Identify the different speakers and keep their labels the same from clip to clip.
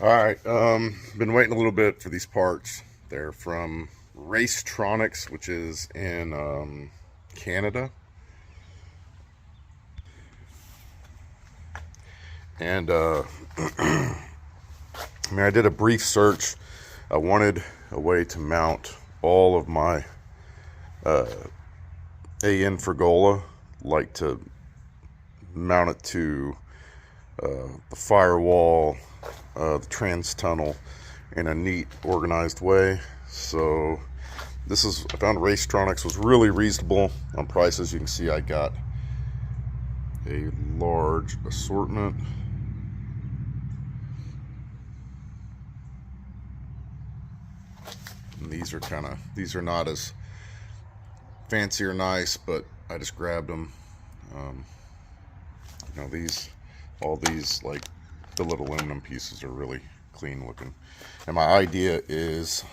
Speaker 1: Alright, been waiting a little bit for these parts. They're from RACETRONIX, which is in Canada. And I mean, I did a brief search. I wanted a way to mount all of my AN Fragola, like to mount it to the firewall, the trans tunnel in a neat, organized way. So this is, I found RACETRONIX was really reasonable on prices. You can see I got a large assortment. And these are not as fancy or nice, but I just grabbed them. You know, all these like billet aluminum pieces are really clean looking. And my idea is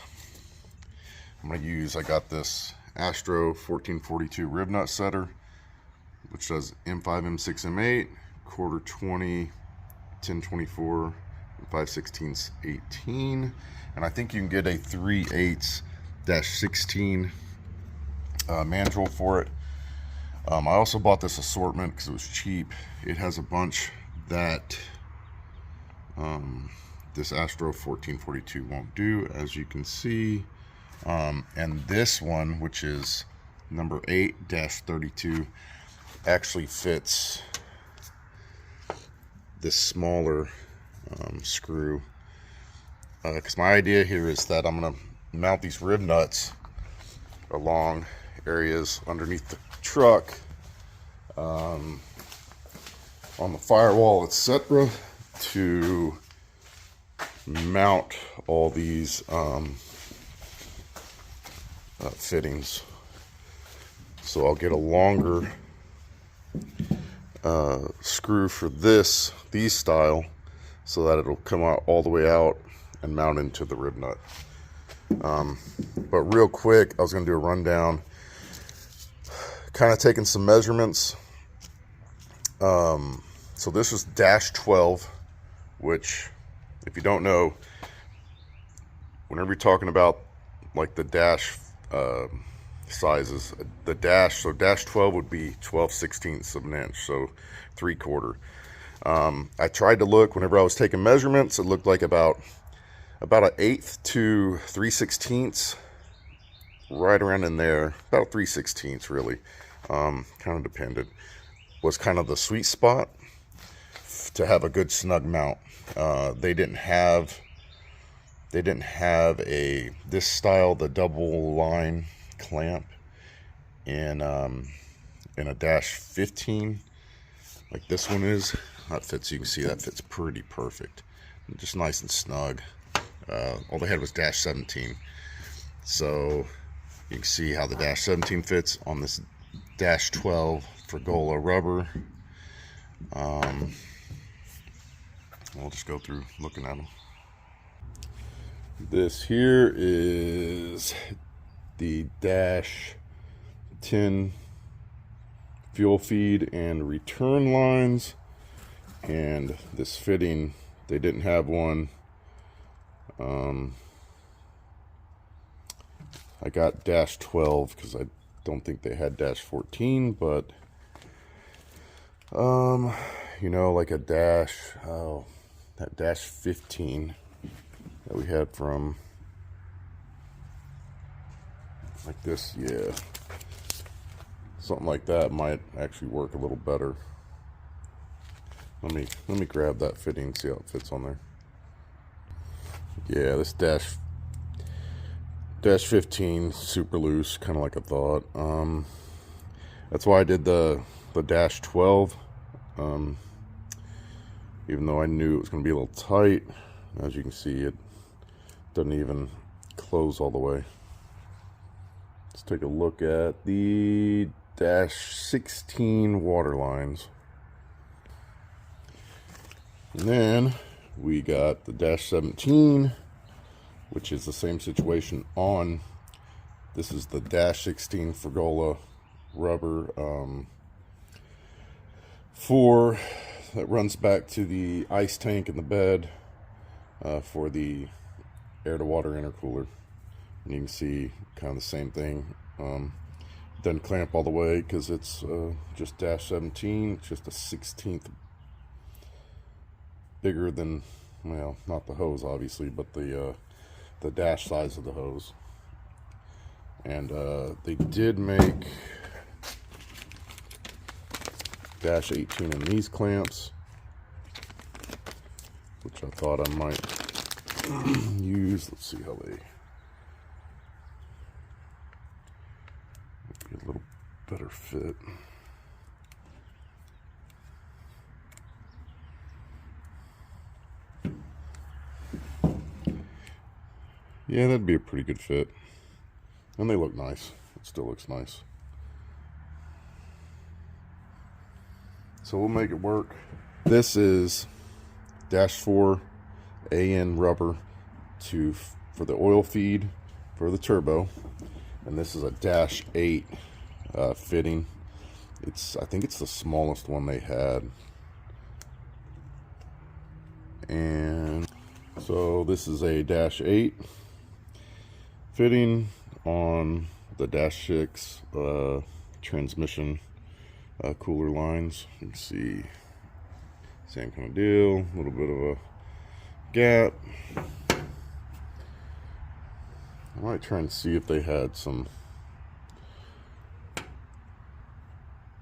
Speaker 1: I got this ASTRO 1442 Rivnut setter, which does M5, M6, M8, quarter 20, 1024, and 5/16 18. And I think you can get a 3/8-16 mandrel for it. I also bought this assortment because it was cheap. It has a bunch that this ASTRO 1442 won't do, as you can see. And this one, which is number 8-32, actually fits this smaller screw. Because my idea here is that I'm going to mount these Rivnuts along areas underneath the truck, on the firewall, etc., to mount all these fittings. So I'll get a longer screw for these style, so that it'll come out all the way out and mount into the Rivnut. But real quick, I was going to do a rundown, kind of taking some measurements. So this is -12, which, if you don't know, whenever you're talking about like the dash sizes, the dash, so -12 would be 12/16 of an inch, so 3/4. I tried to look, whenever I was taking measurements, it looked like about 1/8 to 3/16, right around in there, about 3/16 really. Kind of depended, was kind of the sweet spot to have a good snug mount. They didn't have this style, the double line clamp in a -15 like this one is. That fits, you can see that fits pretty perfect, just nice and snug. All they had was -17, so you can see how the -17 fits on this -12 Fragola rubber. We'll just go through looking at them. This here is the -10 fuel feed and return lines, and this fitting, they didn't have one. I got -12 because I don't think they had -14, but you know, like a that -15 that we had from like this, yeah, something like that might actually work a little better. Let me grab that fitting, see how it fits on there. Yeah, this -15 super loose, kind of like I thought. That's why I did the -12. Even though I knew it was going to be a little tight, as you can see, it doesn't even close all the way. Let's take a look at the -16 water lines. And then we got the dash 17, which is the same situation on. This is the dash 16 Fragola rubber that runs back to the ice tank in the bed for the air to water intercooler. And you can see kind of the same thing. Doesn't clamp all the way because it's just dash 17. It's just a 1/16 bigger than, well, not the hose obviously, but the dash size of the hose. And they did make dash 18 in these clamps, which I thought I might use. Let's see how they be a little better fit. Yeah, that'd be a pretty good fit. And they look nice. It still looks nice. So we'll make it work. This is dash 4 AN rubber for the oil feed for the turbo. And this is a dash 8 fitting. I think it's the smallest one they had. And so this is a dash 8 fitting on the dash 6 transmission cooler lines. You can see same kind of deal, a little bit of a gap. I might try and see if they had some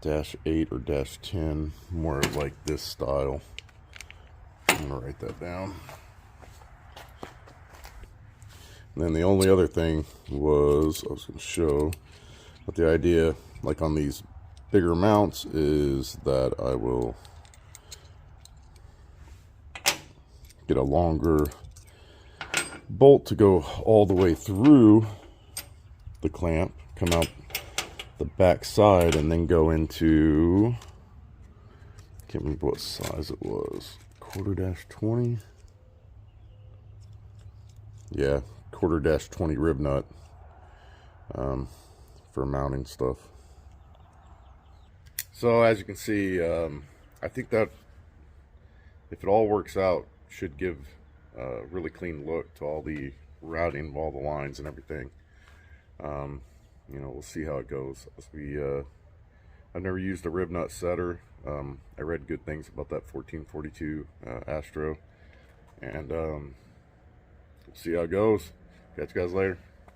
Speaker 1: dash 8 or dash 10 more like this style. I'm gonna write that down. And then the only other thing was, I was going to show, but the idea, like on these bigger mounts, is that I will get a longer bolt to go all the way through the clamp, come out the back side, and then go into, I can't remember what size it was, 1/4-20. Yeah, 1/4-20 Rivnut for mounting stuff. So as you can see, I think that if it all works out, should give a really clean look to all the routing of all the lines and everything. You know, we'll see how it goes. I've never used a Rivnut setter. I read good things about that 1442 ASTRO, and see how it goes. Catch you guys later.